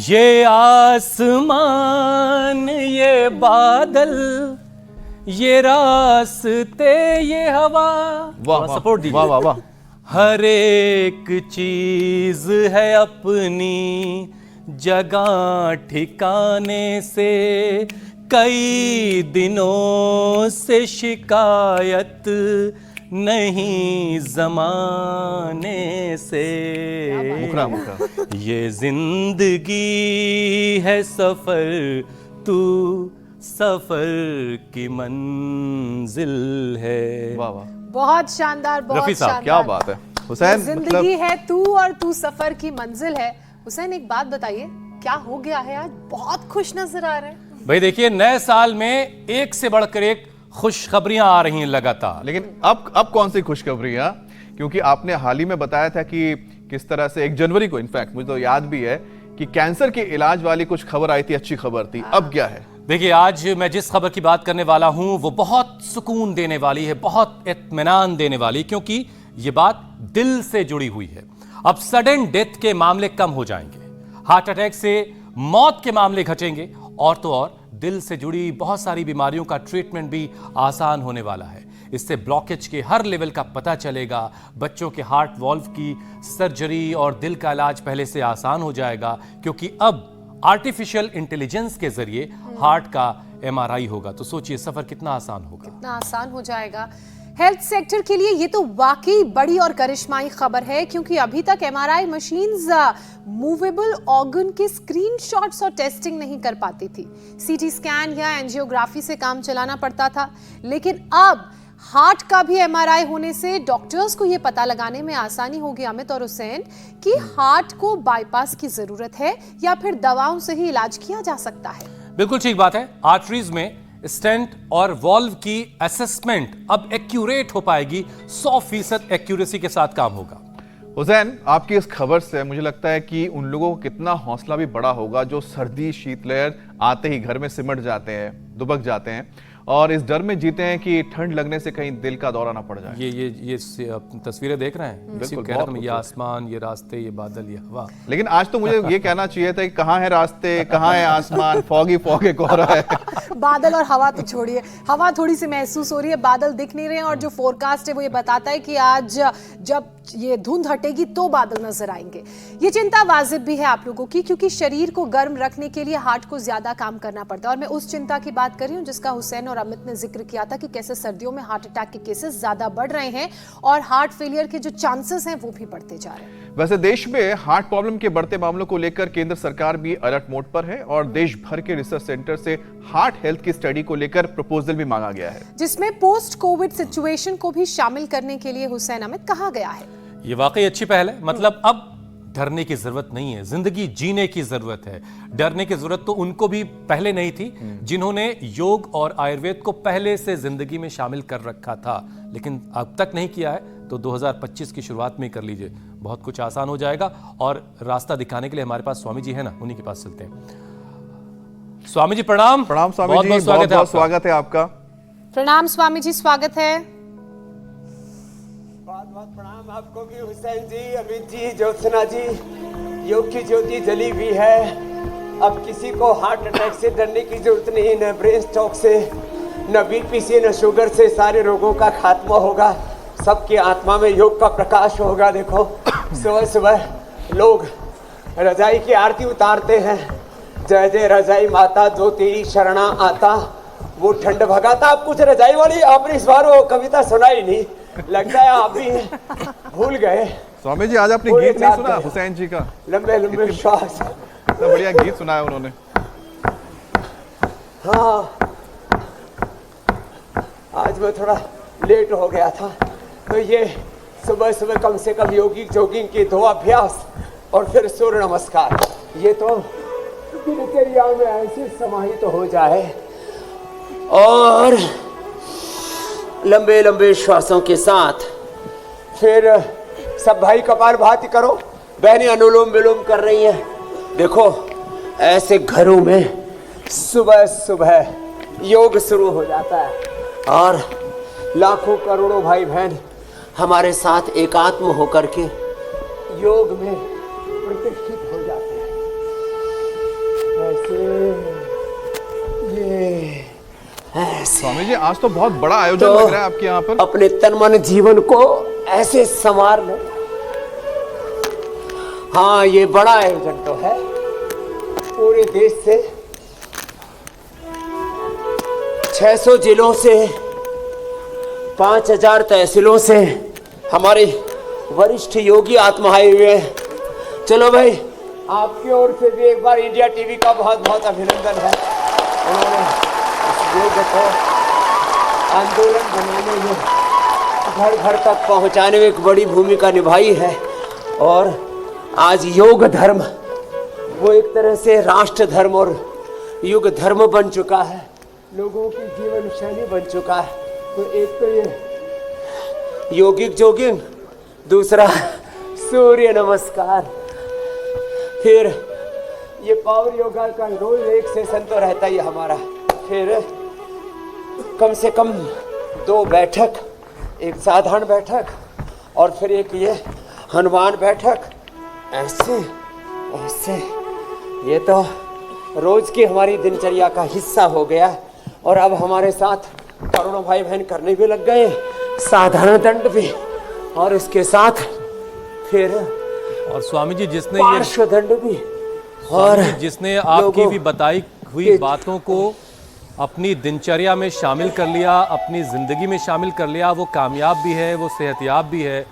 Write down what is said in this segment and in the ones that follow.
ये आसमान, ये बादल, ये रास्ते, ये हवा, वाह सपोर्ट दीजिए। वाह वाह वाह। हर एक चीज है अपनी जगह ठिकाने से, कई दिनों से शिकायत नहीं जमाने से। मुखरा मुखरा। ये जिंदगी है सफर, तू सफर की मंजिल है। वाह वाह, बहुत शानदार, बहुत रफी साहब, शानदार। क्या बात है हुसैन। जिंदगी है तू और तू सफर की मंजिल है। हुसैन एक बात बताइए, क्या हो गया है आज? बहुत खुश नजर आ रहे हैं। भाई देखिए, नए साल में एक से बढ़कर एक खुशखबरियां आ रही हैं लगातार। लेकिन अब कौन सी खुशखबरियां, क्योंकि आपने हाल ही में बताया था कि किस तरह से 1 जनवरी को, इनफैक्ट मुझे तो याद भी है कि कैंसर के इलाज वाली कुछ खबर आई थी, अच्छी खबर थी। अब क्या है? देखिए, आज मैं जिस खबर की बात करने वाला हूं वो बहुत सुकून देने वाली है, बहुत इत्मीनान देने वाली, क्योंकि ये बात दिल से जुड़ी हुई है। अब सडन डेथ के मामले कम हो जाएंगे, हार्ट अटैक से मौत के मामले घटेंगे, और तो और दिल से जुड़ी बहुत सारी बीमारियों का ट्रीटमेंट भी आसान होने वाला है। इससे ब्लॉकेज के हर लेवल का पता चलेगा, बच्चों के हार्ट वॉल्व की सर्जरी और दिल का इलाज पहले से आसान हो जाएगा, क्योंकि अब आर्टिफिशियल इंटेलिजेंस के जरिए हार्ट का MRI होगा। तो सोचिए सफर कितना आसान होगा। कितना आसान हो जाएगा। हेल्थ सेक्टर के लिए ये तो वाकई बड़ी और करिश्माई खबर है, क्योंकि अभी तक MRI मशीन्स मूवेबल ऑर्गन के स्क्रीनशॉट्स और टेस्टिंग नहीं कर पाती थी। CT स्कैन या एंजियोग्राफी से काम चलाना पड़ता था, लेकिन अब हार्ट का भी MRI होने से डॉक्टर्स को यह पता लगाने में आसानी होगी, अमित और हुसैन, कि हार्ट को बाईपास की जरूरत है या फिर दवाओं से ही इलाज किया जा सकता है। बिल्कुल ठीक बात है। आर्टरीज में स्टेंट और वॉल्व की असेसमेंट अब एक्यूरेट हो पाएगी, 100% एक्यूरेसी के साथ काम होगा। हुसैन, आपकी इस खबर से मुझे लगता है कि उन लोगों को कितना हौसला भी बड़ा होगा जो सर्दी शीतलहर आते ही घर में सिमट जाते हैं, दुबक जाते हैं और इस डर में जीते हैं कि ठंड लगने से कहीं दिल का दौरा ना पड़ जाए। ये तस्वीरें देख रहे हैं, बिल्कुल, कह रहे हैं, ये आसमान, ये रास्ते, ये बादल, ये हवा। लेकिन आज तो मुझे ये कहना चाहिए था कि कहाँ है रास्ते, कहाँ है आसमान, फॉगी फॉगी कोहरा है। बादल और हवा तो छोड़िए, हवा थोड़ी सी महसूस हो रही है, बादल दिख नहीं रहे हैं, और जो फोरकास्ट है वो ये बताता है कि आज जब ये धुंध हटेगी तो बादल नजर आएंगे। ये चिंता वाजिब भी है आप लोगों की, क्योंकि शरीर को गर्म रखने के लिए हार्ट को ज्यादा काम करना पड़ता है। और मैं उस चिंता की बात कर रही हूँ जिसका हुसैन और अमित ने जिक्र किया था, कि कैसे सर्दियों में हार्ट अटैक के केसेस ज्यादा बढ़ रहे हैं और हार्ट फेलियर के जो चांसेस हैं वो भी बढ़ते जा रहे हैं। वैसे देश में हार्ट प्रॉब्लम के बढ़ते मामलों को लेकर केंद्र सरकार भी अलर्ट मोड पर है और देश भर के रिसर्च सेंटर से हार्ट हेल्थ की स्टडी को लेकर प्रपोजल भी मांगा गया है, जिसमें पोस्ट कोविड सिचुएशन को भी शामिल करने के लिए हुसैन अमित कहा गया है। ये वाकई अच्छी पहल है। मतलब अब डरने की जरूरत नहीं है, जिंदगी जीने की जरूरत है। डरने की जरूरत तो उनको भी पहले नहीं थी जिन्होंने योग और आयुर्वेद को पहले से जिंदगी में शामिल कर रखा था, लेकिन अब तक नहीं किया है। तो 2025 की शुरुआत में ही कर लीजिए, बहुत कुछ आसान हो जाएगा। और रास्ता दिखाने के लिए हमारे पास स्वामी जी है ना, उन्हीं के पास चलते हैं। स्वामी जी प्रणाम। प्रणाम स्वामी जी, बहुत स्वागत है आपका। प्रणाम स्वामी जी, स्वागत है। बहुत प्रणाम आपको भी हुसैन जी, अमित जी, ज्योत्सना जी। योग की ज्योति जली हुई है। अब किसी को हार्ट अटैक से डरने की जरूरत नहीं, न ब्रेन स्ट्रोक से, न बीपी से, न शुगर से। सारे रोगों का खात्मा होगा, सबकी आत्मा में योग का प्रकाश होगा। देखो सुबह सुबह लोग रजाई की आरती उतारते हैं, जय जय रजाई माता जो तेरी शरणा आता, वो ठंड भगाता। आप कुछ रजाई वाली आपने इस बार वो कविता सुनाई नहीं, लगता है आप भी भूल गए। स्वामी जी आज आपने गीत नहीं सुना हुसैन जी का? लंबे लंबे श्वास, इतना बढ़िया गीत सुनाया उन्होंने। हाँ, आज मैं थोड़ा लेट हो गया था, तो ये सुबह सुबह कम से कम जोगिंग के 2 अभ्यास और फिर सूर्य नमस्कार, ये तो दिनचर्या में ऐसे समाहित तो हो जाए। और लंबे लंबे श्वासों के साथ फिर सब भाई कपालभाति करो, बहनें अनुलोम विलोम कर रही हैं। देखो ऐसे घरों में सुबह सुबह योग शुरू हो जाता है और लाखों करोड़ों भाई बहन हमारे साथ एकात्म होकर के योग में प्रतिष्ठित हो जाते हैं। ऐसे स्वामी जी आज तो बहुत बड़ा आयोजन तो लग रहा है आपके यहाँ पर। अपने तन मन जीवन को ऐसे संवार लो। हाँ, ये बड़ा आयोजन तो है। पूरे देश से 600 जिलों से 5000 तहसीलों से हमारे वरिष्ठ योगी आत्मा आए हुए हैं। चलो भाई, आपकी ओर से भी एक बार इंडिया टीवी का बहुत बहुत अभिनंदन है। उन्होंने इस योग को आंदोलन बनाने में, घर घर तक पहुंचाने में एक बड़ी भूमिका निभाई है। और आज योग धर्म वो एक तरह से राष्ट्र धर्म और युग धर्म बन चुका है, लोगों की जीवन शैली बन चुका है। तो एक तो ये योगिक जोगिंग, दूसरा सूर्य नमस्कार, फिर ये पावर योगा का रोज एक सेशन तो रहता ही हमारा, फिर कम से कम 2 बैठक, एक साधारण बैठक और फिर एक ये हनुमान बैठक। ऐसे ऐसे ये तो रोज की हमारी दिनचर्या का हिस्सा हो गया। और अब हमारे साथ करोड़ों भाई बहन करने भी लग गए, साधारण दंड भी, और इसके साथ फिर और स्वामी जी जिसने ये पार्श्व दंड भी, और जिसने आपकी लोगों भी बताई हुई बातों को अपनी दिनचर्या में शामिल कर लिया, अपनी ज़िंदगी में शामिल कर लिया, वो कामयाब भी है, वो सेहतयाब भी है,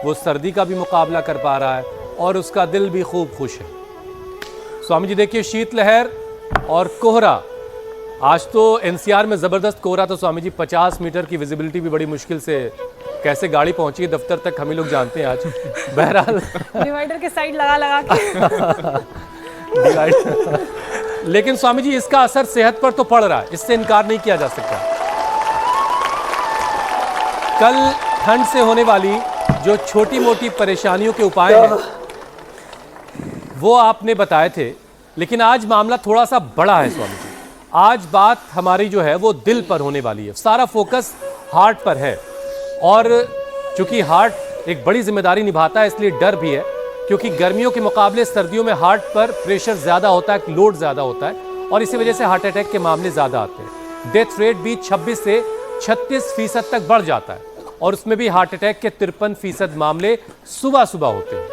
वो सर्दी का भी मुकाबला कर पा रहा है और उसका दिल भी खूब खुश है। स्वामी जी देखिए, शीतलहर और कोहरा, आज तो एनसीआर में ज़बरदस्त कोहरा, तो स्वामी जी 50 मीटर की विजिबिलिटी भी बड़ी मुश्किल से, कैसे गाड़ी पहुंची है दफ्तर तक हम ही लोग जानते हैं आज। बहरहाल डिवाइडर के साइड लगा लगा के डिवाइडर, लेकिन स्वामी जी इसका असर सेहत पर तो पड़ रहा है, इससे इनकार नहीं किया जा सकता। कल ठंड से होने वाली जो छोटी मोटी परेशानियों के उपाय हैं वो आपने बताए थे, लेकिन आज मामला थोड़ा सा बड़ा है स्वामी जी। आज बात हमारी जो है वो दिल पर होने वाली है, सारा फोकस हार्ट पर है। और चूंकि हार्ट एक बड़ी जिम्मेदारी निभाता है, इसलिए डर भी है, क्योंकि गर्मियों के मुकाबले सर्दियों में हार्ट पर प्रेशर ज़्यादा होता है, लोड ज़्यादा होता है और इसी वजह से हार्ट अटैक के मामले ज़्यादा आते हैं। डेथ रेट भी 26 से 36% तक बढ़ जाता है और उसमें भी हार्ट अटैक के 53% मामले सुबह सुबह होते हैं।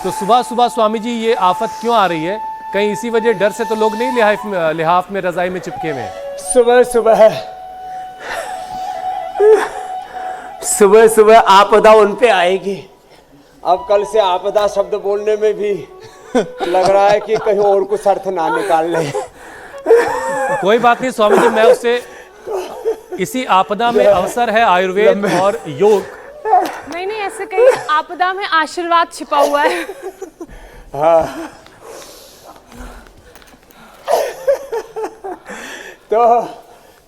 तो सुबह सुबह स्वामी जी ये आफत क्यों आ रही है? कहीं इसी वजह डर से तो लोग नहीं लिहाफ में रजाई में चिपके हुए हैं? सुबह सुबह आपदा उन पे आएगी। अब कल से आपदा शब्द बोलने में भी लग रहा है कि कहीं और कुछ अर्थ ना निकाल ले। कोई बात नहीं स्वामी जी, मैं उससे इसी आपदा में अवसर है आयुर्वेद और योग। नहीं, ऐसे कहीं आपदा में आशीर्वाद छिपा हुआ है। हाँ। तो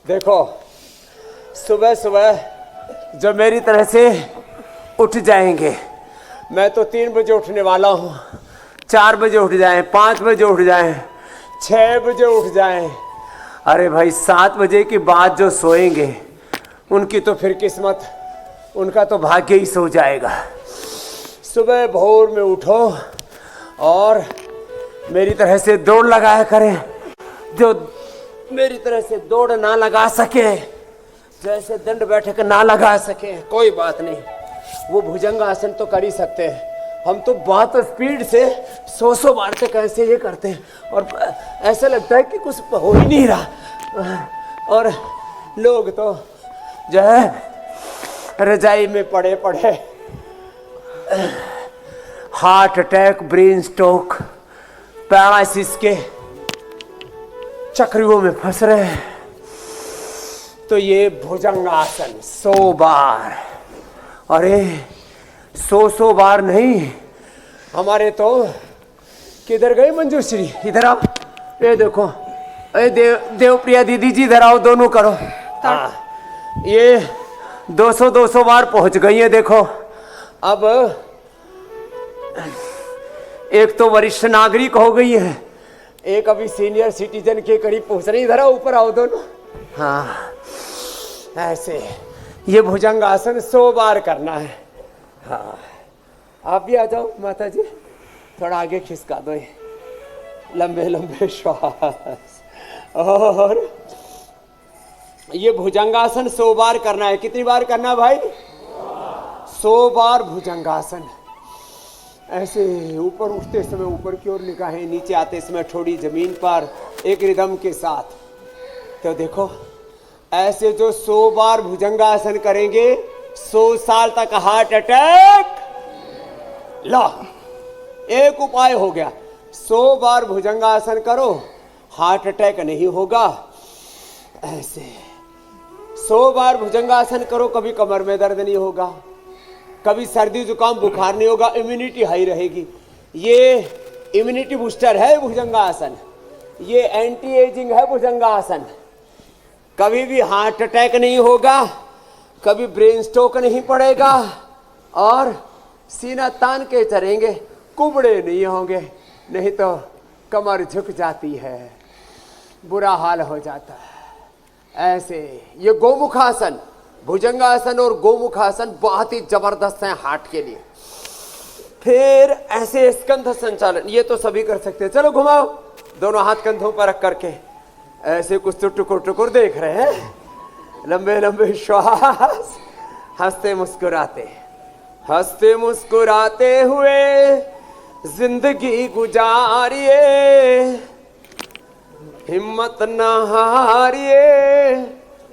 देखो, सुबह सुबह जो मेरी तरह से उठ जाएंगे, मैं तो 3 बजे उठने वाला हूँ, 4 बजे उठ जाएं, 5 बजे उठ जाएं, 6 बजे उठ जाएं, अरे भाई 7 बजे के बाद जो सोएंगे उनकी तो फिर किस्मत, उनका तो भाग्य ही सो जाएगा। सुबह भोर में उठो और मेरी तरह से दौड़ लगाया करें। जो मेरी तरह से दौड़ ना लगा सके, जैसे दंड बैठक ना लगा सके, कोई बात नहीं, वो भुजंग आसन तो कर ही सकते हैं। हम तो बहुत स्पीड से 100 बार तक ऐसे ये करते हैं और ऐसा लगता है कि कुछ हो ही नहीं रहा। और लोग तो जो है रजाई में पड़े पड़े heart attack, brain stroke, paralysis के चक्रव्यूह में फंस रहे हैं। तो ये भुजंगासन 100 बार, अरे 100 बार नहीं, हमारे तो किधर गई मंजूश्री? इधर आओ, ये देखो, अरे देवप्रिया दीदी जी इधर आओ, दोनों करो। हाँ, ये 200 बार पहुंच गई है। देखो, अब एक तो वरिष्ठ नागरिक हो गई है, एक अभी सीनियर सिटीजन के करीब पहुंच रही। इधर आओ, ऊपर आओ दोनों। हाँ, ऐसे ये भुजंगासन 100 बार करना है। हाँ, आप भी आ जाओ माता जी, थोड़ा आगे खिसका दो। लंबे लंबे श्वास। और ये भुजंगासन 100 बार करना है। कितनी बार करना है भाई? 100 बार भुजंगासन। ऐसे ऊपर उठते समय ऊपर की ओर निगाहें, नीचे आते समय थोड़ी जमीन पर, एक रिदम के साथ। तो देखो ऐसे जो 100 बार भुजंगासन करेंगे 100 साल तक हार्ट अटैक। लो, एक उपाय हो गया, 100 बार भुजंगासन करो, हार्ट अटैक नहीं होगा। ऐसे 100 बार भुजंगासन करो, कभी कमर में दर्द नहीं होगा, कभी सर्दी जुकाम बुखार नहीं होगा, इम्यूनिटी हाई रहेगी। ये इम्यूनिटी बूस्टर है भुजंगासन, ये एंटी एजिंग है भुजंगासन। कभी भी हार्ट अटैक नहीं होगा, कभी ब्रेन स्ट्रोक नहीं पड़ेगा, और सीना तान के चलेंगे, कुबड़े नहीं होंगे। नहीं तो कमर झुक जाती है, बुरा हाल हो जाता है। ऐसे ये गोमुखासन, भुजंगासन और गोमुखासन बहुत ही जबरदस्त हैं हार्ट के लिए। फिर ऐसे स्कंध संचालन, ये तो सभी कर सकते हैं। चलो घुमाओ, दोनों हाथ कंधों पर रख करके ऐसे कुछ तो टुकुर टुकुर देख रहे हैं। लंबे लंबे श्वास, हंसते मुस्कुराते, हंसते मुस्कुराते हुए जिंदगी गुजारिए, हिम्मत न हारिए,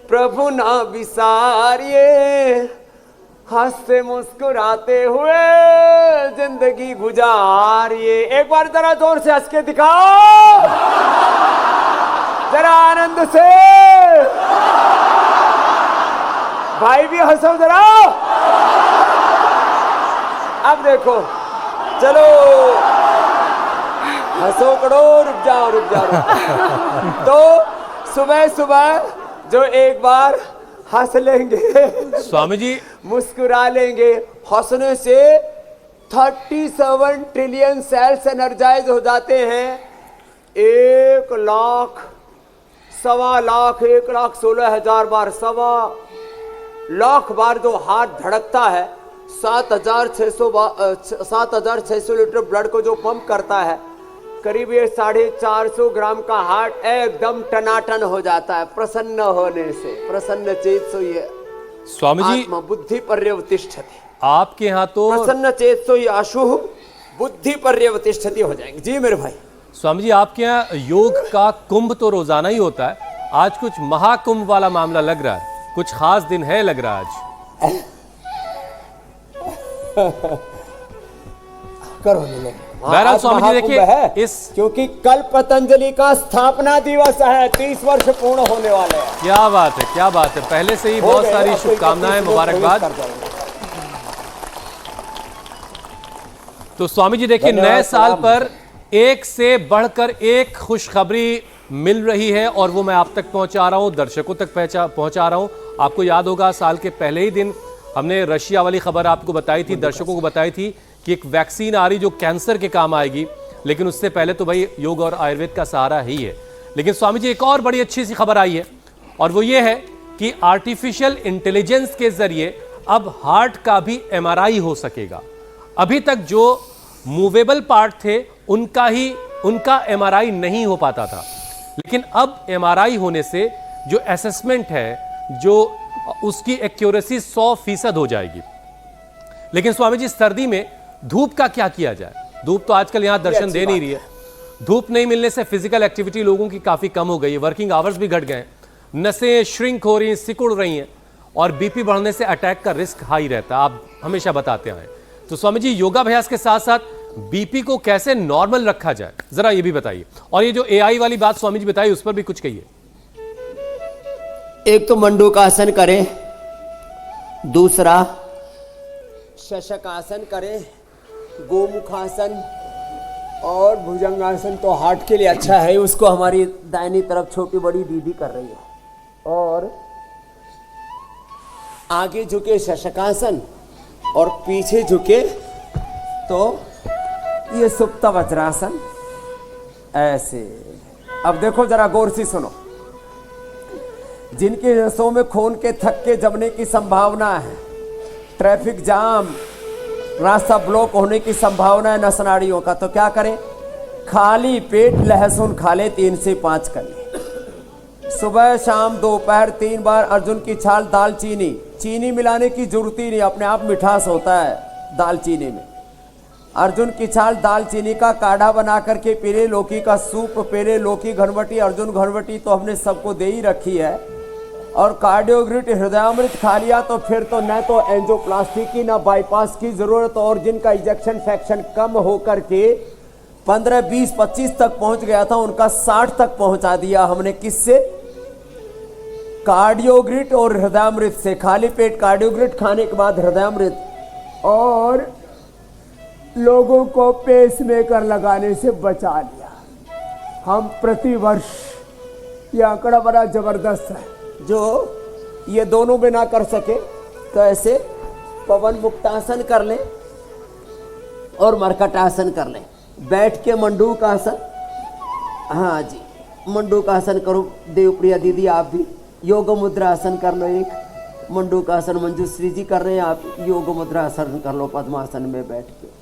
प्रभु ना बिसारिए। हंसते मुस्कुराते हुए जिंदगी गुजारिए। एक बार जरा जोर से हंस के दिखाओ, जरा आनंद से। भाई भी हंसो जरा। अब देखो, चलो हंसो करो, रुक जाओ रुक जाओ। तो सुबह सुबह जो एक बार हंस लेंगे, स्वामी जी मुस्कुरा लेंगे, हंसने से 37 ट्रिलियन सेल्स एनर्जाइज हो जाते हैं। 1 लाख, 1.25 लाख, 1,16,000 बार, 1.25 लाख बार जो हार्ट धड़कता है, 7,600 लीटर ब्लड को जो पंप करता है, करीब ये 450 ग्राम का हार्ट एकदम टनाटन हो जाता है प्रसन्न होने से। प्रसन्न चेत सो ये स्वामी जी, आत्मा बुद्धि पर्यवतिष्ठति। आपके यहाँ तो प्रसन्न चेत सो ये आशु बुद्धि पर्यवतिष्ठति हो जाएंगे। जी मेरे भाई। स्वामी जी, आपके यहाँ योग का कुंभ तो रोजाना ही होता है, आज कुछ महाकुंभ वाला मामला लग रहा है, कुछ खास दिन है लग रहा है आज। करो ले। बहरहाल स्वामी जी देखिए, इस क्योंकि कल पतंजलि का स्थापना दिवस है, 30 वर्ष पूर्ण होने वाले हैं। क्या बात है, क्या बात है। पहले से ही बहुत सारी शुभकामनाएं, मुबारकबाद। तो स्वामी जी देखिए, नए साल पर एक से बढ़कर एक खुशखबरी मिल रही है, और वो मैं आप तक पहुंचा रहा हूं, दर्शकों तक पहुंचा रहा हूं। आपको याद होगा, साल के पहले ही दिन हमने रशिया वाली खबर आपको बताई थी, दर्शकों को बताई थी कि एक वैक्सीन आ रही जो कैंसर के काम आएगी। लेकिन उससे पहले तो भाई योग और आयुर्वेद का सहारा ही है। लेकिन स्वामी जी, एक और बड़ी अच्छी सी खबर आई है, और वो ये है कि आर्टिफिशियल इंटेलिजेंस के जरिए अब हार्ट का भी MRI हो सकेगा। अभी तक जो मूवेबल पार्ट थे उनका MRI नहीं हो पाता था, लेकिन अब MRI होने से जो असेसमेंट है, जो उसकी एक्यूरेसी 100% हो जाएगी। लेकिन स्वामी जी, सर्दी में धूप का क्या किया जाए? धूप तो आजकल यहां दर्शन दे नहीं रही है। धूप नहीं मिलने से फिजिकल एक्टिविटी लोगों की काफी कम हो गई है, वर्किंग आवर्स भी घट गए, नसें श्रिंक हो रही हैं, सिकुड़ रही हैं, और बीपी बढ़ने से अटैक का रिस्क हाई रहता है, आप हमेशा बताते हैं। तो स्वामी जी, योगाभ्यास के साथ साथ बीपी को कैसे नॉर्मल रखा जाए, जरा ये भी बताइए। और ये जो AI वाली बात स्वामी जी बताई, उस पर भी कुछ कहिए। एक तो मंडूकासन करें, दूसरा शशकासन करें, गोमुखासन और भुजंगासन तो हार्ट के लिए अच्छा है, उसको हमारी दाहिनी तरफ छोटी बड़ी दीदी कर रही है। और आगे झुके शशकासन और पीछे झुके तो ये सुप्त वज्रासन। ऐसे अब देखो, जरा गौर से सुनो। जिनके नसों में खून के थक्के जमने की संभावना है, ट्रैफिक जाम, रास्ता ब्लॉक होने की संभावना है नस नाड़ियों का, तो क्या करें? खाली पेट लहसुन खा ले 3 से 5 कली। सुबह शाम दोपहर 3 बार अर्जुन की छाल दालचीनी, चीनी मिलाने की जरूरत ही नहीं, अपने आप मिठास होता है दालचीनी में। अर्जुन की छाल दालचीनी का काढ़ा बना करके पी ले, लौकी का सूप पी ले, लौकी घनवटी अर्जुन घनवटी तो हमने सबको दे ही रखी है। और कार्डियोग्रिट हृदयामृत खा लिया तो फिर तो न तो एंजियोप्लास्टी की ना बाईपास की जरूरत, और जिनका इजेक्शन फ्रैक्शन कम होकर के 15, 20, 25 तक पहुंच गया था उनका 60 तक पहुंचा दिया हमने। किससे? कार्डियोग्रिट और हृदयामृत से। खाली पेट कार्डियोग्रिट खाने के बाद हृदयामृत, और लोगों को पेसमेकर लगाने से बचा लिया। हम प्रतिवर्ष, यह आंकड़ा बड़ा जबरदस्त है, जो ये दोनों भी ना कर सके तो ऐसे पवन मुक्तासन कर लें और मरकटासन कर लें। बैठ के मंडूक आसन, हाँ जी मंडूक आसन करो। देवप्रिया दीदी आप भी योग मुद्रा आसन कर लो, एक मंडूक आसन मंजूश्री जी कर रहे हैं, आप योग मुद्रा आसन कर लो पद्मासन में बैठ के।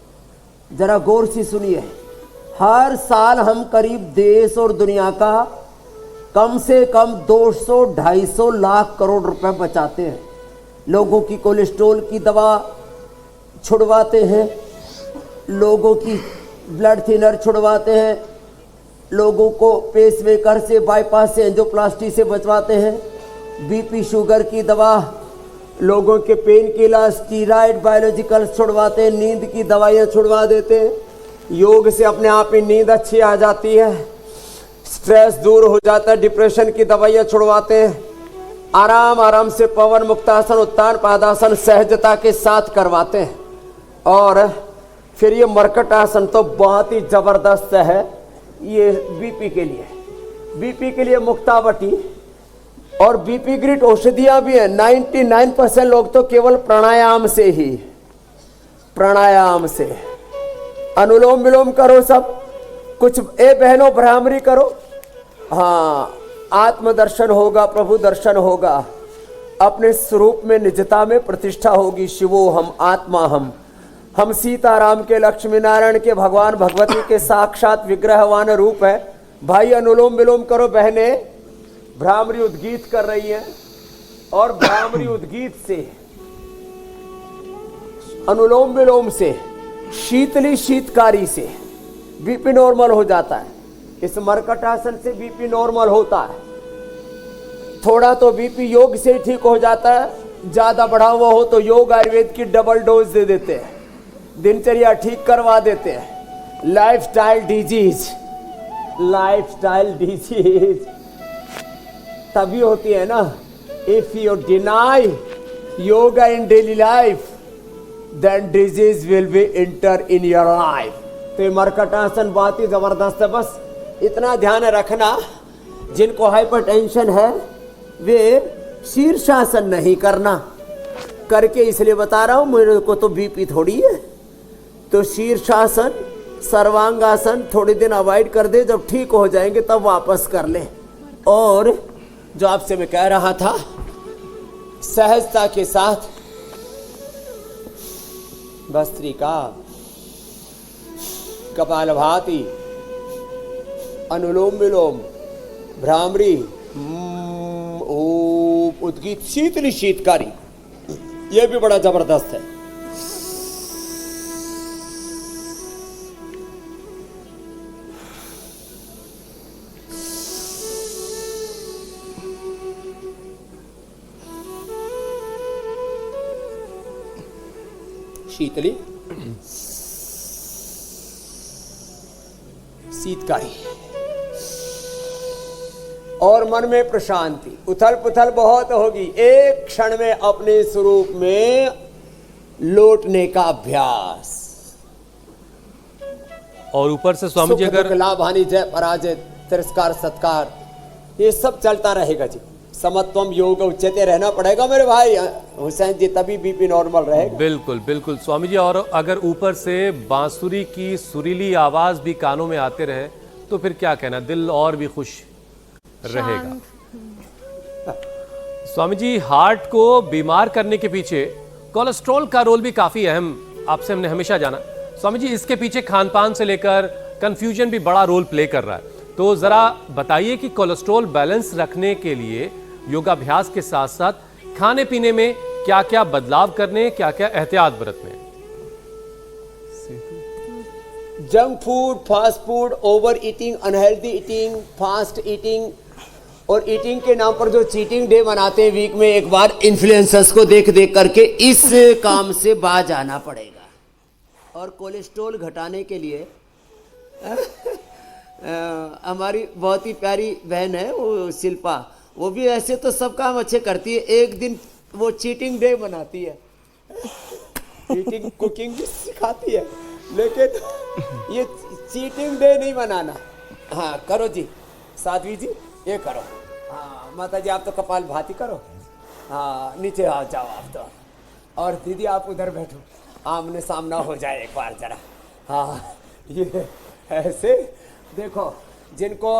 जरा गौर से सुनिए, हर साल हम करीब देश और दुनिया का कम से कम 200-250 लाख करोड़ रुपए बचाते हैं। लोगों की कोलेस्ट्रॉल की दवा छुड़वाते हैं, लोगों की ब्लड थिनर छुड़वाते हैं, लोगों को पेसमेकर से, बाईपास से, एंजियोप्लास्टी से बचवाते हैं, बीपी शुगर की दवा, लोगों के पेन किलर, स्टीरॉयड, बायोलॉजिकल छुड़वाते हैं, नींद की दवाइयाँ छुड़वा देते हैं। योग से अपने आप ही नींद अच्छी आ जाती है, स्ट्रेस दूर हो जाता है, डिप्रेशन की दवाइयाँ छुड़वाते हैं, आराम आराम से पवन मुक्तासन, उत्तान पादासन सहजता के साथ करवाते हैं। और फिर ये मरकट आसन तो बहुत ही जबरदस्त है, ये बीपी के लिए, बीपी के लिए मुक्तावटी और बीपी ग्रिट औषधियां भी है। 99% लोग तो केवल प्राणायाम से ही, प्राणायाम से अनुलोम विलोम करो, सब कुछ ए बहनों भ्रामरी करो, हाँ आत्मदर्शन होगा, प्रभु दर्शन होगा, अपने स्वरूप में निजता में प्रतिष्ठा होगी। शिवो हम आत्मा हम सीताराम के, लक्ष्मी नारायण के, भगवान भगवती के साक्षात विग्रहवान रूप है। भाई अनुलोम विलोम करो, बहने भ्रामरी उद्गीत कर रही हैं, और भ्रामरी उद्गीत से, अनुलोम विलोम से, शीतली शीतकारी से बीपी नॉर्मल हो जाता है। इस मरकटासन से बीपी नॉर्मल होता है। थोड़ा तो बीपी योग से ही ठीक हो जाता है, ज्यादा बढ़ा हुआ हो तो योग आयुर्वेद की डबल डोज दे देते हैं, दिनचर्या ठीक करवा देते हैं। लाइफस्टाइल डिजीज, लाइफस्टाइल डिजीज तभी होती है ना, if you deny yoga in daily life then disease will be enter in your life. तो ये मरकटासन बहुत ही जबरदस्त है। बस इतना ध्यान रखना, जिनको हाइपरटेंशन है वे शीर्षासन नहीं करना। करके इसलिए बता रहा हूं, मेरे को तो बीपी थोड़ी है, तो शीर्षासन, सर्वांगासन थोड़े दिन अवॉइड कर दे, जब ठीक हो जाएंगे तब वापस कर ले। और जो आपसे मैं कह रहा था, सहजता के साथ भस्त्रिका, कपालभाति, अनुलोम विलोम, भ्रामरी, ओम उद्गीत, शीतली शीतकारी, यह भी बड़ा जबरदस्त है। शीतली शीतकारी, और मन में प्रशांति। उथल पुथल बहुत होगी, एक क्षण में अपने स्वरूप में लौटने का अभ्यास। और ऊपर से स्वामी जी अगर लाभ हानि, जय पराजय, तिरस्कार सत्कार, ये सब चलता रहेगा जी। समत्वम योग उच्चते रहना पड़ेगा मेरे भाई हुसैन जी, तभी बीपी नॉर्मल रहेगा। बिल्कुल बिल्कुल स्वामी जी। और अगर ऊपर से बांसुरी की सुरीली आवाज भी कानों में आते रहे तो फिर क्या कहना, दिल और भी खुश रहेगा। स्वामी जी, हार्ट को बीमार करने के पीछे कोलेस्ट्रॉल का रोल भी काफी अहम आपसे हमने हमेशा जाना। स्वामी जी, इसके पीछे खान पान से लेकर कंफ्यूजन भी बड़ा रोल प्ले कर रहा है। तो जरा बताइए कि कोलेस्ट्रॉल बैलेंस रखने के लिए योगाभ्यास के साथ साथ खाने पीने में क्या क्या बदलाव करने, क्या क्या एहतियात बरतने। Junk food, fast food, over eating, unhealthy eating, fast eating और ईटिंग के नाम पर जो चीटिंग डे मनाते हैं वीक में एक बार, इन्फ्लुएंसर्स को देख देख करके इस काम से बाज आना पड़ेगा। और कोलेस्ट्रॉल घटाने के लिए हमारी बहुत ही प्यारी बहन है वो शिल्पा, वो भी ऐसे तो सब काम अच्छे करती है, एक दिन वो चीटिंग डे मनाती है, चीटिंग कुकिंग भी सिखाती है, लेकिन ये चीटिंग डे नहीं मनाना। हाँ करो जी, साध्वी जी ये करो। हाँ माता जी आप तो कपाल भाती करो। हाँ नीचे आ जाओ आप तो, और दीदी आप उधर बैठो, आमने सामना हो जाए एक बार जरा। हाँ ये ऐसे देखो, जिनको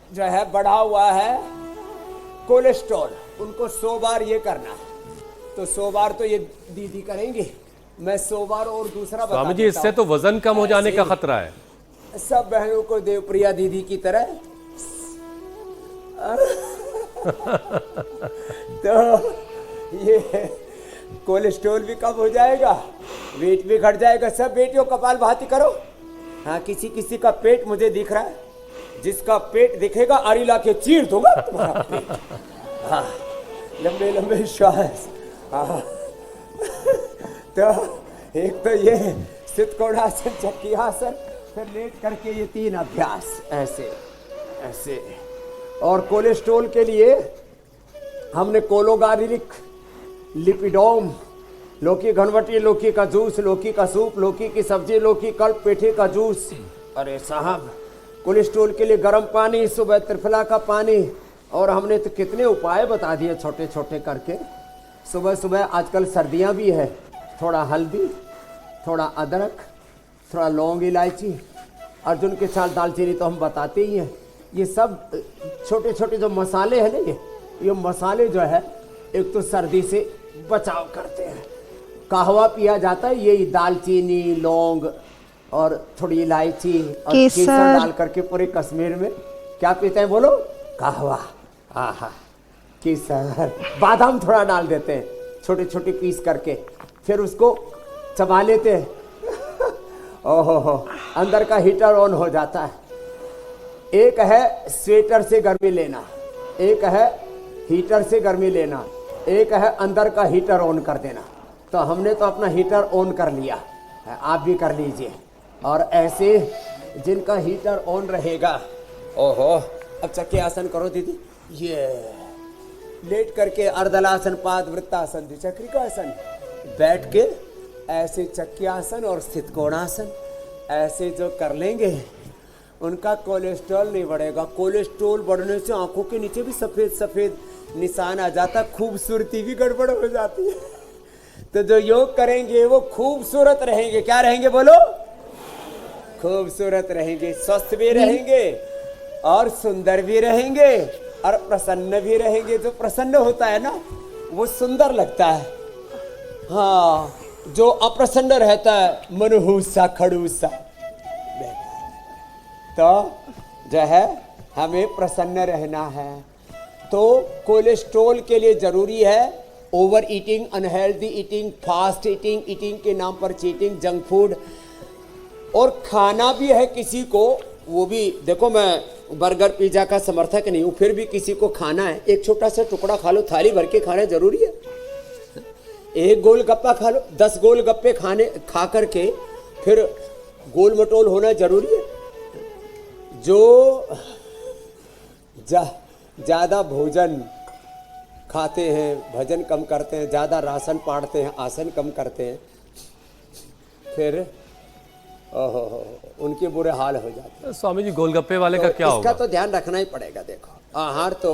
जो है बढ़ा हुआ है कोलेस्ट्रॉल, उनको 100 बार ये करना है, तो 100 बार तो ये दीदी करेंगे, मैं 100 बार और दूसरा बता स्वामी जी, इससे तो वजन कम हो जाने का खतरा है। सब बहनों को देवप्रिया दीदी की तरह तो ये कोलेस्ट्रॉल भी कम हो जाएगा, वेट भी घट जाएगा। सब बेटियों कपाल भाती करो। हाँ किसी किसी का पेट मुझे दिख रहा है, जिसका पेट दिखेगा आरी ला के चीर दूंगा तुम्हारा पेट। हाँ लंबे लंबे श्वास। हाँ तो एक तो ये सितकोणासन, चक्रियासन, फिर लेट करके ये 3 अभ्यास ऐसे ऐसे। और कोलेस्ट्रॉल के लिए हमने कोलोगारिक, लिपिडोम, लौकी घनवटी, लौकी का जूस, लौकी का सूप, लौकी की सब्जी, लौकी कल्प, पेठे का जूस। अरे साहब कोलेस्ट्रॉल के लिए गर्म पानी, सुबह त्रिफला का पानी, और हमने तो कितने उपाय बता दिए छोटे छोटे करके। सुबह सुबह आजकल सर्दियां भी है, थोड़ा हल्दी, थोड़ा अदरक, थोड़ा लौंग, इलायची, अर्जुन के साथ दालचीनी तो हम बताते ही हैं। ये सब छोटे छोटे जो मसाले हैं ना, ये मसाले जो है एक तो सर्दी से बचाव करते हैं। कहवा पिया जाता है, ये दालचीनी, लौंग और थोड़ी इलायची और केसर डाल करके पूरे कश्मीर में क्या पीते हैं बोलो? कहवा। हाँ केसर, बादाम थोड़ा डाल देते हैं छोटे छोटे पीस करके, फिर उसको चबा लेते हैं। ओहो अंदर का हीटर ऑन हो जाता है। एक है स्वेटर से गर्मी लेना, एक है हीटर से गर्मी लेना, एक है अंदर का हीटर ऑन कर देना। तो हमने तो अपना हीटर ऑन कर लिया, आप भी कर लीजिए। और ऐसे जिनका हीटर ऑन रहेगा, ओहो अब चक्की आसन करो दीदी, ये लेट करके अर्धलासन, पाद वृत्तासन, द्विचक्रिकासन, बैठ के ऐसे चक्की आसन और स्थित कोणासन ऐसे जो कर लेंगे, उनका कोलेस्ट्रॉल नहीं बढ़ेगा। कोलेस्ट्रॉल बढ़ने से आंखों के नीचे भी सफेद सफेद निशान आ जाता, खूबसूरती भी गड़बड़ हो जाती है। तो जो योग करेंगे वो खूबसूरत रहेंगे। क्या रहेंगे बोलो? खूबसूरत रहेंगे, स्वस्थ भी रहेंगे और सुंदर भी रहेंगे और प्रसन्न भी रहेंगे। जो प्रसन्न होता है ना वो सुंदर लगता है। हाँ जो अप्रसन्न रहता है, मनहूस सा, खड़ूस सा, तो जो है हमें प्रसन्न रहना है। तो कोलेस्ट्रॉल के लिए जरूरी है over eating, unhealthy eating, fast eating, eating के नाम पर चीटिंग, जंक फूड। और खाना भी है किसी को, वो भी देखो, मैं बर्गर पिज्जा का समर्थक नहीं हूँ, फिर भी किसी को खाना है, एक छोटा सा टुकड़ा खा लो, थाली भर के खाना जरूरी है। एक गोलगप्पा खा लो, 10 गोलगप्पे खा करके फिर गोल मटोल होना जरूरी है। जो ज्यादा भोजन खाते हैं, भजन कम करते हैं, ज्यादा राशन पाड़ते हैं, आसन कम करते हैं, फिर ओहो उनके बुरे हाल हो जाते हैं। स्वामी जी गोलगप्पे वाले का क्या इसका होगा? तो ध्यान रखना ही पड़ेगा। देखो आहार तो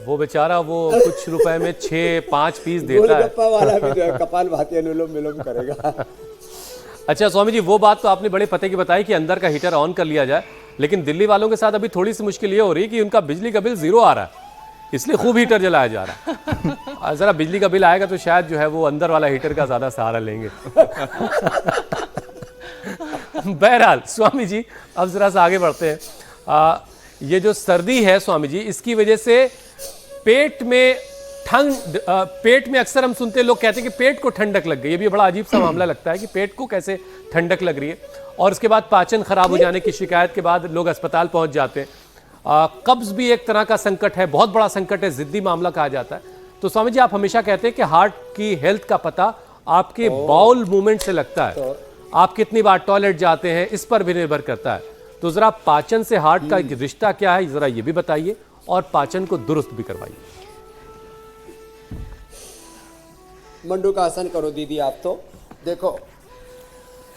वो बेचारा वो कुछ रुपए में 6-5 पीस देता है। गोलगप्पा वाला भी जो है कपाल भाती अनुलोम विलोम करेगा। अच्छा स्वामी जी, वो बात तो आपने बड़े पते की बताई कि अंदर का हीटर ऑन कर लिया जाए, लेकिन दिल्ली वालों के साथ अभी थोड़ी सी मुश्किल ये हो रही है कि उनका बिजली का बिल 0 आ रहा है, इसलिए खूब हीटर जलाया जा रहा है। जरा बिजली का बिल आएगा तो शायद जो है वो अंदर वाला हीटर का ज्यादा सहारा लेंगे। बहरहाल स्वामी जी, अब जरा सा आगे बढ़ते हैं। ये जो सर्दी है स्वामी जी, इसकी वजह से पेट में पेट में अक्सर हम सुनते हैं, लोग कहते हैं कि पेट को ठंडक लग गई। ये भी बड़ा अजीब सा मामला लगता है कि पेट को कैसे ठंडक लग रही है, और उसके बाद पाचन खराब हो जाने की शिकायत के बाद लोग अस्पताल पहुंच जाते हैं। कब्ज भी एक तरह का संकट है, बहुत बड़ा संकट है, जिद्दी मामला कहा जाता है। तो स्वामी जी, आप हमेशा कहते हैं कि हार्ट की हेल्थ का पता आपके बाउल मूवमेंट से लगता है। आप कितनी बार टॉयलेट जाते हैं, इस पर भी निर्भर करता है। तो जरा पाचन से हार्ट का रिश्ता क्या है, जरा ये भी बताइए, और पाचन को दुरुस्त भी करवाइए। मंडूक आसन करो दीदी। आप तो देखो,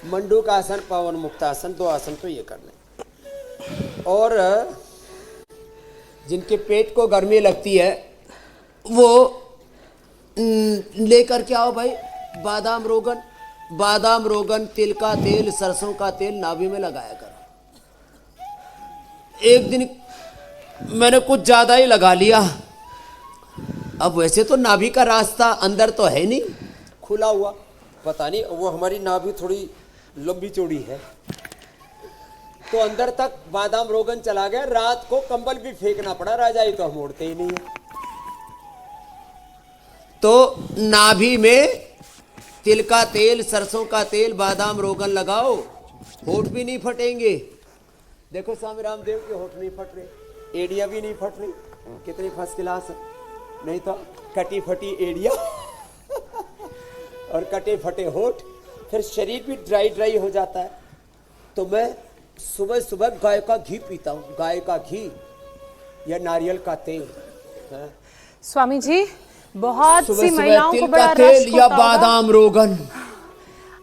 मंडूक आसन, पवन मुक्त आसन, 2 आसन तो ये करने। और जिनके पेट को गर्मी लगती है वो लेकर के आओ भाई बादाम रोगन, तिल का तेल, सरसों का तेल नाभि में लगाया करो। एक दिन मैंने कुछ ज्यादा ही लगा लिया। अब वैसे तो नाभि का रास्ता अंदर तो है नहीं, खुला हुआ, पता नहीं वो हमारी नाभि थोड़ी लंबी चौड़ी है, तो अंदर तक बादाम रोगन चला गया। रात को कंबल भी फेंकना पड़ा, रजाई तो हम ओढ़ते ही नहीं है। तो नाभि में तिल का तेल, सरसों का तेल, बादाम रोगन लगाओ, होठ भी नहीं फटेंगे। देखो स्वामी रामदेव के होठ नहीं फट रहे, एड़िया भी नहीं फट रही, कितनी फर्स्ट क्लास है। नहीं तो कटी फटी एड़िया और कटे फटे होठ, फिर शरीर भी ड्राई हो जाता है। तो मैं सुबह सुबह गाय का घी पीता हूँ, गाय का घी या नारियल का तेल। स्वामी जी, बहुत सी सुबह महिलाओं को तिल बड़ा का रश तेल या होता होगा बादाम रोगन।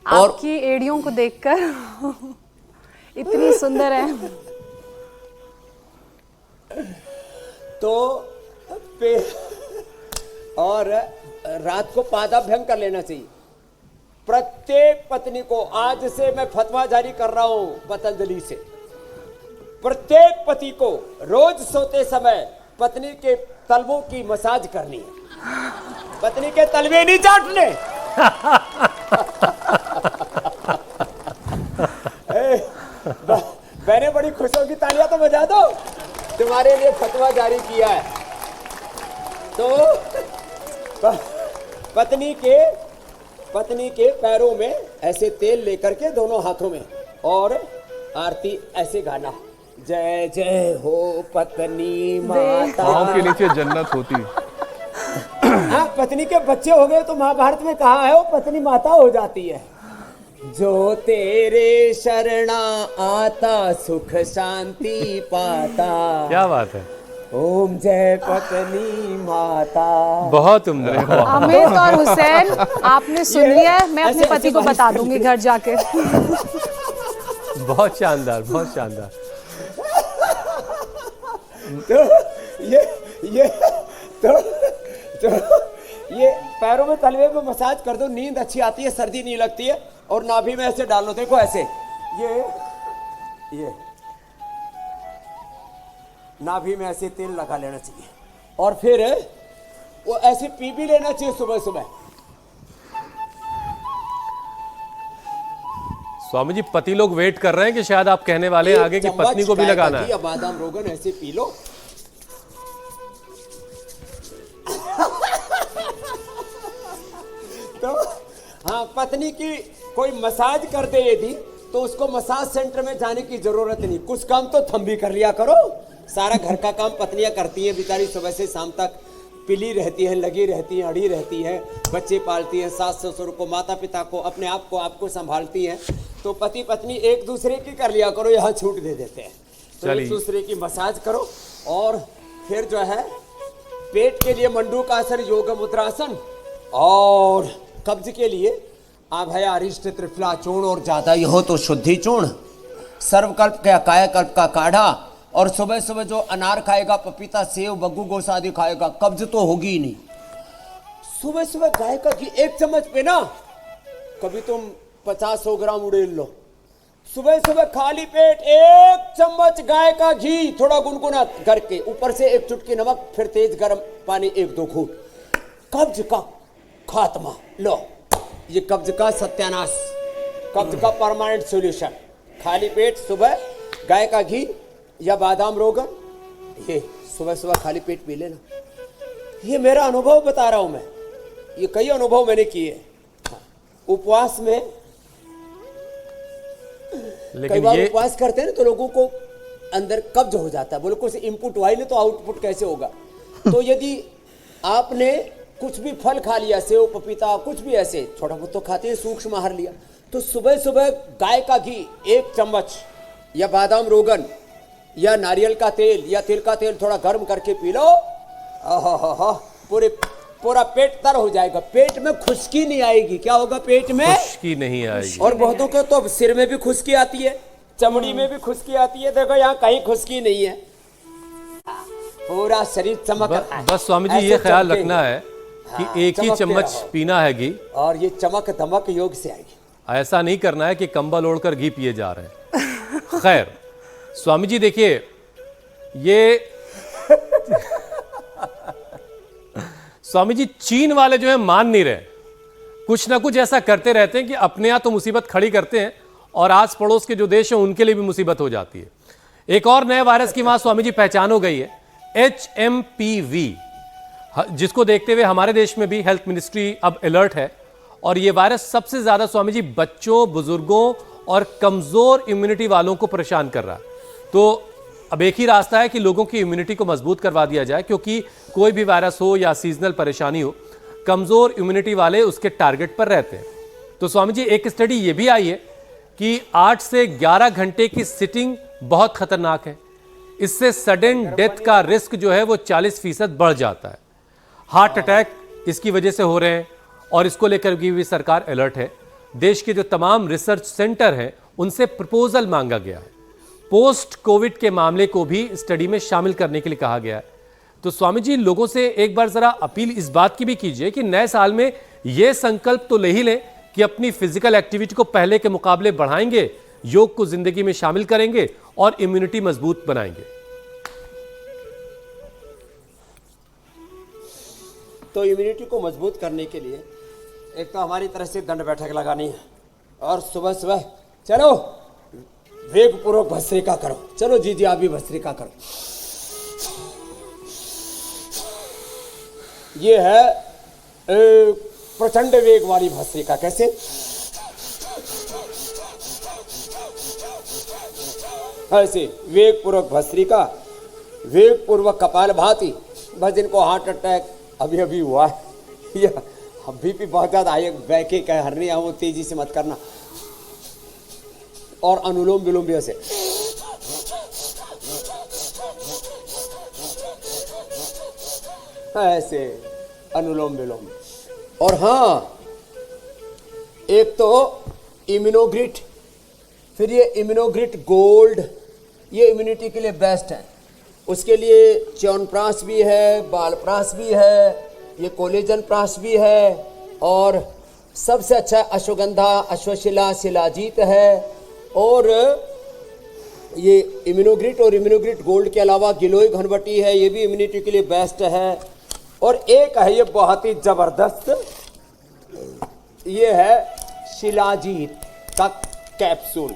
और आपकी एड़ियों को देखकर इतनी सुंदर है। तो और रात को पादाभ्यंग कर लेना चाहिए। प्रत्येक पत्नी को, आज से मैं फतवा जारी कर रहा हूं पतंजलि से, प्रत्येक पति को रोज सोते समय पत्नी के तलवों की मसाज करनी है, पत्नी के तलवे नहीं चाटने। मैंने बड़ी खुश होगी, तालियां तो बजा दो, तुम्हारे लिए फतवा जारी किया है। तो पत्नी के पैरों में ऐसे तेल लेकर के दोनों हाथों में, और आरती ऐसे गाना, जय जय हो पत्नी माता। पाँव के नीचे जन्नत होती। हाँ, पत्नी के बच्चे हो गए तो महाभारत में कहा है वो पत्नी माता हो जाती है। जो तेरे शरणा आता सुख शांति पाता। क्या बात है, ओम जय पत्नी माता। बहुत उम्दा। अमित और हुसैन, आपने सुन लिया है, मैं अपने पति को बता दूंगी घर जाके। बहुत शानदार, बहुत शानदार। तो ये पैरों में तलवे में मसाज कर दो, नींद अच्छी आती है, सर्दी नहीं लगती है। और नाभि में ऐसे डाल लो, देखो ऐसे, ये नाभि में ऐसे तेल लगा लेना चाहिए, और फिर वो ऐसे पी भी लेना चाहिए सुबह सुबह। स्वामी जी, पति लोग वेट कर रहे हैं कि शायद आप कहने वाले हैं आगे कि पत्नी को भी लगाना है। बादाम रोगन ऐसे पी लो। तो हाँ, पत्नी की कोई मसाज कर दे यदि, तो उसको मसाज सेंटर में जाने की जरूरत नहीं, कुछ काम तो थम भी कर लिया करो। सारा घर का काम पत्नियां करती हैं बेचारी, सुबह से शाम तक पिली रहती है, लगी रहती है, अड़ी रहती है, बच्चे पालती हैं, सास ससुर को, माता पिता को, अपने आप को आपको संभालती हैं। तो पति पत्नी एक दूसरे की कर लिया करो, यहाँ छूट दे देते हैं। तो एक दूसरे की मसाज करो। और फिर जो है पेट के लिए मंडूक आसन, योग मुद्रासन, और कब्ज के लिए अभय अरिष्ट त्रिफला चूर्ण, और ज्यादा ही हो तो शुद्धि चूर्ण, सर्वकल्प का कायाकल्प का काढ़ा। और सुबह सुबह जो अनार खाएगा, पपीता, सेव, बग्गू गोसा आदि खाएगा, कब्ज तो होगी ही नहीं। सुबह सुबह गाय का घी 1 चम्मच पे ना, कभी तुम 50-100 ग्राम उड़ेल लो। सुबह सुबह खाली पेट 1 चम्मच गाय का घी, थोड़ा गुनगुना करके, ऊपर से 1 चुटकी नमक, फिर तेज गर्म पानी 1-2 घूंट, कब्ज का खात्मा। लो, ये कब्ज का सत्यानाश, कब्ज का परमानेंट सॉल्यूशन। खाली पेट सुबह गाय का घी या बादाम रोगन, ये सुबह सुबह खाली पेट पी लेना। ये मेरा अनुभव बता रहा हूं मैं, ये कई अनुभव मैंने किए। उपवास में कई लेकिन बार ये उपवास करते हैं ना तो लोगों को अंदर कब्ज हो जाता है, बोले कुछ इनपुट हुआ ही नहीं तो आउटपुट कैसे होगा। तो यदि आपने कुछ भी फल खा लिया, सेव पपीता कुछ भी ऐसे छोटा बहुत तो खाते हैं, सूक्ष्म आहार लिया, तो सुबह सुबह गाय का घी 1 चम्मच या बादाम रोगन या नारियल का तेल या तिल का तेल थोड़ा गर्म करके पी लो, पूरा पेट तर हो जाएगा। पेट में खुश्की नहीं आएगी। क्या होगा पेट में? खुश्की नहीं आएगी। और बहुतों को तो सिर में भी खुश्की आती है, चमड़ी में भी खुश्की आती है। देखो यहाँ कहीं खुश्की नहीं है, पूरा शरीर चमक रहा है। बस स्वामी जी ऐसे ये ख्याल चमकेंगे। रखना है कि एक ही चमकते चम्मच रहो। पीना है घी, और ये चमक दमक योग से आएगी। ऐसा नहीं करना है कि कंबल ओढ़कर घी पिए जा रहे हैं। खैर स्वामी जी देखिए, ये स्वामी जी चीन वाले जो है मान नहीं रहे, कुछ ना कुछ ऐसा करते रहते हैं कि अपने यहाँ तो मुसीबत खड़ी करते हैं और आस पड़ोस के जो देश हैं उनके लिए भी मुसीबत हो जाती है। एक और नए वायरस की वहां स्वामी जी पहचान हो गई है, HMPV, जिसको देखते हुए हमारे देश में भी हेल्थ मिनिस्ट्री अब अलर्ट है। और यह वायरस सबसे ज्यादा स्वामी जी बच्चों, बुजुर्गों और कमजोर इम्यूनिटी वालों को परेशान कर रहा है। तो अब एक ही रास्ता है कि लोगों की इम्यूनिटी को मजबूत करवा दिया जाए, क्योंकि कोई भी वायरस हो या सीजनल परेशानी हो, कमजोर इम्यूनिटी वाले उसके टारगेट पर रहते हैं। तो स्वामी जी एक स्टडी ये भी आई है कि 8 से 11 घंटे की सिटिंग बहुत खतरनाक है। इससे सडन डेथ का रिस्क जो है वो 40% बढ़ जाता है। हार्ट अटैक इसकी वजह से हो रहे हैं और इसको लेकर भी सरकार अलर्ट है। देश के जो तमाम रिसर्च सेंटर हैं उनसे प्रपोजल मांगा गया है। पोस्ट कोविड के मामले को भी स्टडी में शामिल करने के लिए कहा गया है। तो स्वामी जी लोगों से एक बार जरा अपील इस बात की भी कीजिए कि नए साल में यह संकल्प तो ले ही लें कि अपनी फिजिकल एक्टिविटी को पहले के मुकाबले बढ़ाएंगे, योग को जिंदगी में शामिल करेंगे और इम्यूनिटी मजबूत बनाएंगे। तो इम्यूनिटी को मजबूत करने के लिए एक तो हमारी तरफ से दंड बैठक लगानी है और सुबह सुबह चलो वेग पूर्वक भस्त्रिका करो। चलो जी आप भी भस्त्रिका करो। ये है प्रचंड वेग वाली भस्त्रिका। कैसे? ऐसे वेग पूर्वक भस्त्रिका, वेग पूर्वक कपालभाति। बस जिनको हार्ट अटैक अभी अभी हुआ है या बीपी बहुत ज्यादा आई, बैके का हरनी वो तेजी से मत करना। और अनुलोम विलोम भी ऐसे ऐसे अनुलोम विलोम। और हाँ, एक तो इम्यूनोग्रिट, फिर ये इम्यूनोग्रिट गोल्ड, ये इम्यूनिटी के लिए बेस्ट है। उसके लिए च्यवनप्राश भी है, बालप्राश भी है, ये कोलेजन प्राश भी है और सबसे अच्छा अश्वगंधा, अश्वशिला, शिलाजीत है। और ये इम्यूनोग्रिट और इम्यूनोग्रिट गोल्ड के अलावा गिलोय घनवटी है, ये भी इम्यूनिटी के लिए बेस्ट है। और एक है ये बहुत ही जबरदस्त, ये है शिलाजीत का कैप्सूल,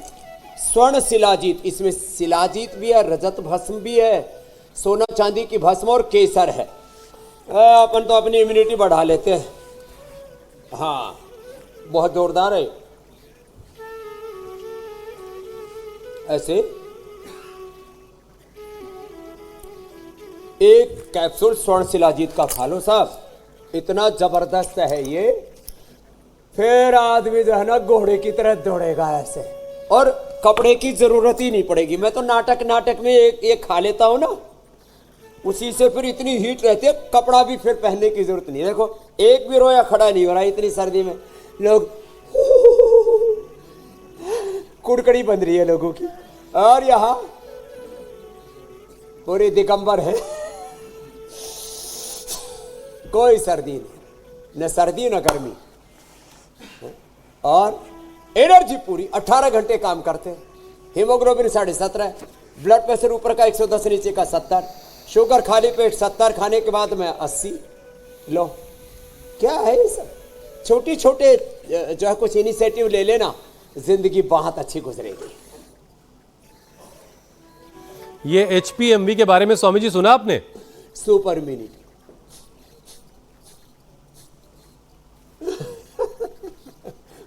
स्वर्ण शिलाजीत। इसमें शिलाजीत भी है, रजत भस्म भी है, सोना चांदी की भस्म और केसर है। अपन तो अपनी इम्यूनिटी बढ़ा लेते हैं। हाँ, बहुत जोरदार है। ऐसे एक कैप्सूल स्वर्ण शिलाजीत का खा लो साहब, इतना जबरदस्त है ये। फिर आदमी जो है ना घोड़े की तरह दौड़ेगा ऐसे, और कपड़े की जरूरत ही नहीं पड़ेगी। मैं तो नाटक में एक खा लेता हूं ना, उसी से फिर इतनी हीट रहती है, कपड़ा भी फिर पहनने की जरूरत नहीं। देखो एक भी रोया खड़ा नहीं हो रहा इतनी सर्दी में। लोग कुड़कड़ी बन रही है लोगों की, और यहां पूरी दिगंबर है, कोई सर्दी नहीं, न सर्दी न गर्मी, और एनर्जी पूरी। 18 घंटे काम करते हैं। हीमोग्लोबिन 17.5, ब्लड प्रेशर ऊपर का 110, नीचे का 70, शुगर खाली पेट 70, खाने के बाद में 80। लो क्या है ये सब, छोटे छोटे जो है कुछ इनिशिएटिव ले लेना, जिंदगी बहुत अच्छी गुजरेगी। ये HPMV के बारे में स्वामी जी सुना आपने? Super mini.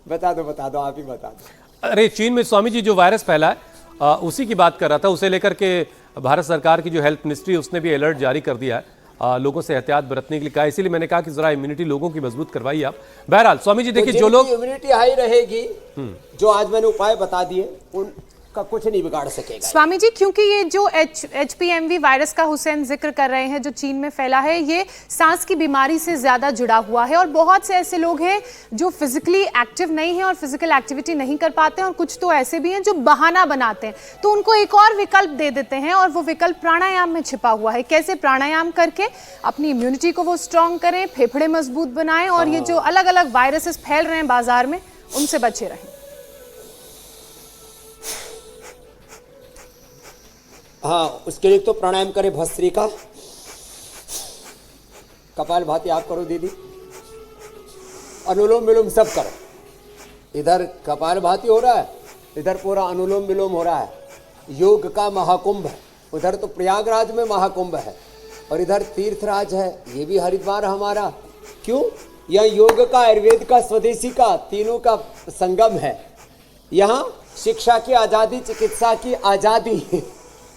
बता दो, आप ही बता दो। अरे चीन में स्वामी जी जो वायरस फैला है उसी की बात कर रहा था। उसे लेकर के भारत सरकार की जो हेल्थ मिनिस्ट्री उसने भी अलर्ट जारी कर दिया है, लोगों से एहतियात बरतने के लिए कहा। इसीलिए मैंने कहा कि जरा इम्यूनिटी लोगों की मजबूत करवाइए आप। बहरहाल स्वामी जी देखिए, जो लोग इम्यूनिटी हाई रहेगी, जो आज मैंने उपाय बता दिए, उनका कुछ नहीं बिगाड़ सकेगा। स्वामी जी, क्योंकि ये जो HPMV वायरस का हुसैन जिक्र कर रहे हैं जो चीन में फैला है, ये सांस की बीमारी से ज्यादा जुड़ा हुआ है और बहुत से ऐसे लोग हैं जो फिजिकली एक्टिव नहीं है और फिजिकल एक्टिविटी नहीं कर पाते हैं, और कुछ तो ऐसे भी हैं जो बहाना बनाते हैं। तो उनको एक और विकल्प दे देते हैं और वो विकल्प प्राणायाम में छिपा हुआ है। कैसे प्राणायाम करके अपनी इम्यूनिटी को वो स्ट्रांग करें, फेफड़े मजबूत बनाएं और ये जो अलग अलग वायरसेस फैल रहे हैं बाजार में, उनसे बचे रहें। हाँ, उसके लिए तो प्राणायाम करें भस्त्रिका, कपाल भाती आप करो दीदी, अनुलोम विलोम सब करो। इधर कपाल भाती हो रहा है, इधर पूरा अनुलोम विलोम हो रहा है। योग का महाकुंभ है, उधर तो प्रयागराज में महाकुंभ है और इधर तीर्थराज है, ये भी हरिद्वार हमारा। क्यों? यह योग का, आयुर्वेद का, स्वदेशी का, तीनों का संगम है। यहाँ शिक्षा की आज़ादी, चिकित्सा की आज़ादी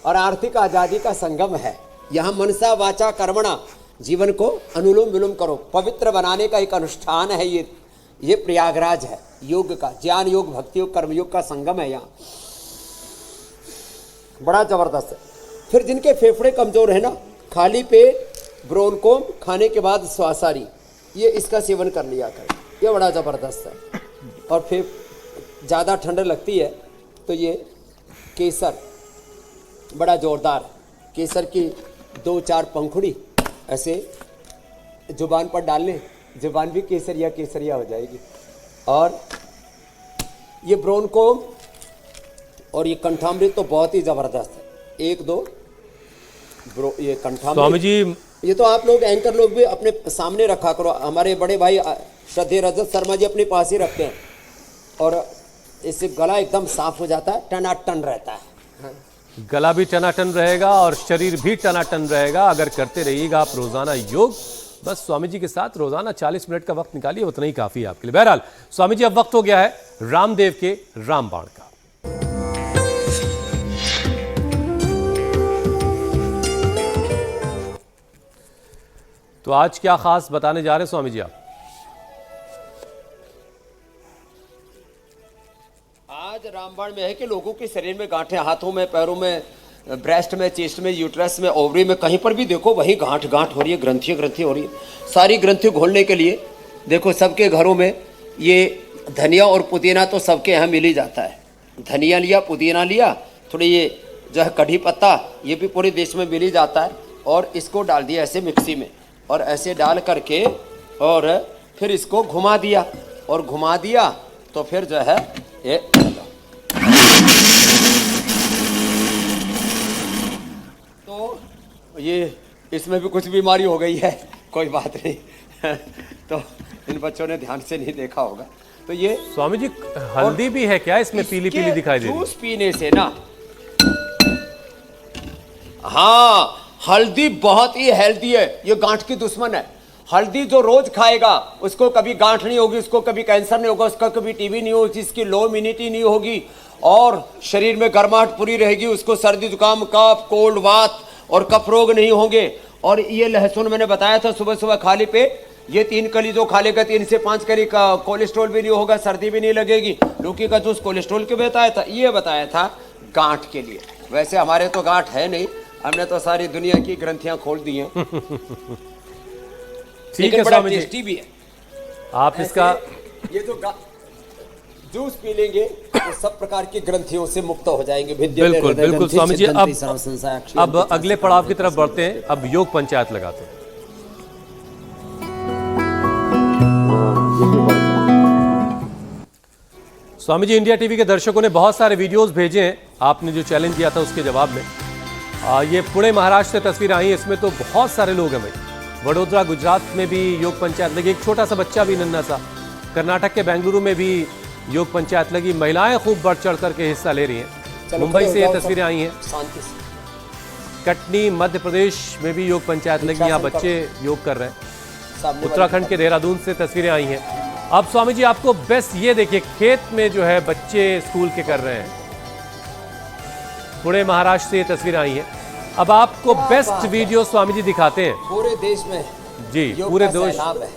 और आर्थिक आज़ादी का संगम है। यहाँ मनसा वाचा कर्मणा, जीवन को अनुलोम विलोम करो, पवित्र बनाने का एक अनुष्ठान है। ये प्रयागराज है योग का, ज्ञान योग, भक्ति योग, कर्मयोग का संगम है। यहाँ बड़ा जबरदस्त है। फिर जिनके फेफड़े कमजोर है ना, खाली पेट ब्रोनकोम, खाने के बाद श्वासारी, ये इसका सेवन कर लिया करें, ये बड़ा जबरदस्त है। और फिर ज़्यादा ठंड लगती है तो ये केसर बड़ा जोरदार, केसर की 2-4 पंखुड़ी ऐसे जुबान पर डालने, जुबान भी केसरिया हो जाएगी। और ये ब्रोनकोम और ये कंठामृत तो बहुत ही जबरदस्त है। 1-2 ये कंठामृत स्वामी जी, ये तो आप लोग एंकर लोग भी अपने सामने रखा करो। हमारे बड़े भाई श्रद्धेय रजत शर्मा जी अपने पास ही रखते हैं और इससे गला एकदम साफ हो जाता है, टनाटन रहता है। गला भी टनाटन रहेगा और शरीर भी टनाटन रहेगा अगर करते रहिएगा आप रोजाना योग। बस स्वामी जी के साथ रोजाना 40 मिनट का वक्त निकालिए, उतना ही काफी है आपके लिए। बहरहाल स्वामी जी, अब वक्त हो गया है रामदेव के रामबाण का। तो आज क्या खास बताने जा रहे हैं स्वामी जी आप? आज रामबाण में है कि लोगों के शरीर में गांठें, हाथों में, पैरों में, ब्रेस्ट में, चेस्ट में, यूट्रस में, ओवरी में, कहीं पर भी देखो वही गांठ हो रही है, ग्रंथि हो रही है। सारी ग्रंथि घोलने के लिए देखो सबके घरों में ये धनिया और पुदीना तो सबके यहाँ मिल ही जाता है। धनिया लिया, पुदीना लिया, थोड़ी ये जो है कढ़ी पत्ता, ये भी पूरे देश में मिल ही जाता है। और इसको डाल दिया ऐसे मिक्सी में और ऐसे डाल करके और फिर इसको घुमा दिया और घुमा दिया तो फिर जो है ये तो ये इसमें भी कुछ बीमारी हो गई है, कोई बात नहीं। तो इन बच्चों ने ध्यान से नहीं देखा होगा। तो ये स्वामी जी हल्दी भी है क्या इसमें? पीली पीली दिखाई दे रही है। जूस पीने से ना, हाँ, हल्दी बहुत ही हेल्दी है, ये गांठ की दुश्मन है। हल्दी जो रोज खाएगा उसको कभी गांठ नहीं होगी, उसको कभी कैंसर नहीं होगा, उसका कभी टीबी नहीं होगी, जिसकी लो इम्यूनिटी नहीं होगी और शरीर में गर्माहट पूरी रहेगी, उसको सर्दी जुकाम, कफ, कोल्ड, वात और कफ रोग नहीं होंगे। और ये लहसुन मैंने बताया था सुबह सुबह खाली पेट, ये 3 कली जो खा लेगा, 3 से 5 कली का कोलेस्ट्रॉल भी नहीं होगा, सर्दी भी नहीं लगेगी। लौकी का जूस कोलेस्ट्रॉल के बताया था, ये बताया था गांठ के लिए। वैसे हमारे तो गांठ है नहीं, हमने तो सारी दुनिया की ग्रंथियां खोल दी हैं। ठीक है स्वामी जी, टेस्टी भी है। आप इसका ये जो जूस पी लेंगे तो सब प्रकार की ग्रंथियों से मुक्त हो जाएंगे। बिल्कुल बिल्कुल स्वामी जी। अब अगले पड़ाव की तरफ बढ़ते हैं, अब योग पंचायत लगाते हैं। स्वामी जी, इंडिया टीवी के दर्शकों ने बहुत सारे वीडियोस भेजे हैं, आपने जो चैलेंज दिया था उसके जवाब में। ये पुणे महाराष्ट्र से तस्वीर आई है, इसमें तो बहुत सारे लोग हैं भाई। वडोदरा गुजरात में भी योग पंचायत लगी, एक छोटा सा बच्चा भी नन्हा सा। कर्नाटक के बेंगलुरु में भी योग पंचायत लगी, महिलाएं खूब बढ़ चढ़ करके हिस्सा ले रही हैं। मुंबई से ये तस्वीरें आई हैं। कटनी मध्य प्रदेश में भी योग पंचायत लगी, यहाँ बच्चे योग कर रहे हैं। सामने उत्तराखंड के देहरादून से तस्वीरें आई हैं। अब स्वामी जी आपको बेस्ट ये देखिए, खेत में जो है बच्चे स्कूल के कर रहे हैं। पुणे महाराष्ट्र से ये तस्वीरें आई हैं। अब आपको बेस्ट वीडियो स्वामी जी दिखाते हैं पूरे देश में जी, योग पूरे का देश। सैलाब है।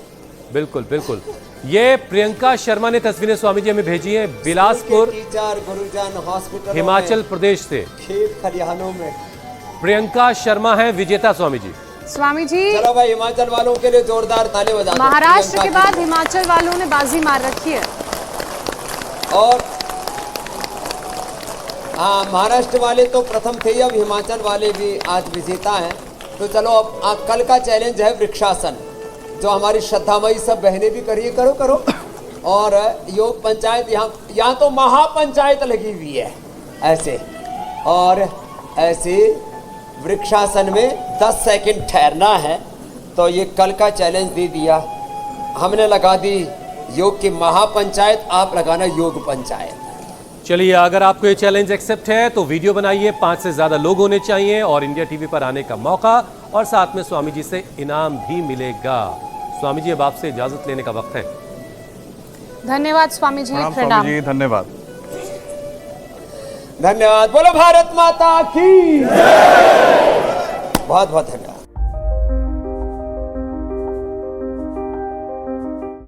बिल्कुल बिल्कुल। ये प्रियंका शर्मा ने तस्वीरें स्वामी जी हमें भेजी हैं बिलासपुर टीचर गुरुजन हॉस्पिटल हिमाचल प्रदेश से। खेत खलिहानों में। प्रियंका शर्मा है विजेता स्वामी जी। स्वामी जी चलो भाई हिमाचल वालों के लिए जोरदार ताली बजा दो। महाराष्ट्र के प्रियंका बाद हिमाचल वालों ने बाजी मार रखी है। और हाँ, महाराष्ट्र वाले तो प्रथम थे, अब हिमाचल वाले भी आज विजेता हैं। तो चलो अब कल का चैलेंज है वृक्षासन, जो हमारी श्रद्धामयी सब बहनें भी करिए, करो। और योग पंचायत यहाँ तो महापंचायत लगी हुई है ऐसे। और ऐसे वृक्षासन में 10 सेकंड ठहरना है। तो ये कल का चैलेंज दे दिया हमने, लगा दी योग की महापंचायत, आप लगाना योग पंचायत। चलिए, अगर आपको ये चैलेंज एक्सेप्ट है तो वीडियो बनाइए, 5 से ज्यादा लोग होने चाहिए और इंडिया टीवी पर आने का मौका, और साथ में स्वामी जी से इनाम भी मिलेगा। स्वामी जी अब आपसे इजाजत लेने का वक्त है। धन्यवाद स्वामी जी, प्रणाम प्रणाम। स्वामी जी, धन्यवाद। धन्यवाद। बोलो भारत माता की बहुत बहुत धन्यवाद।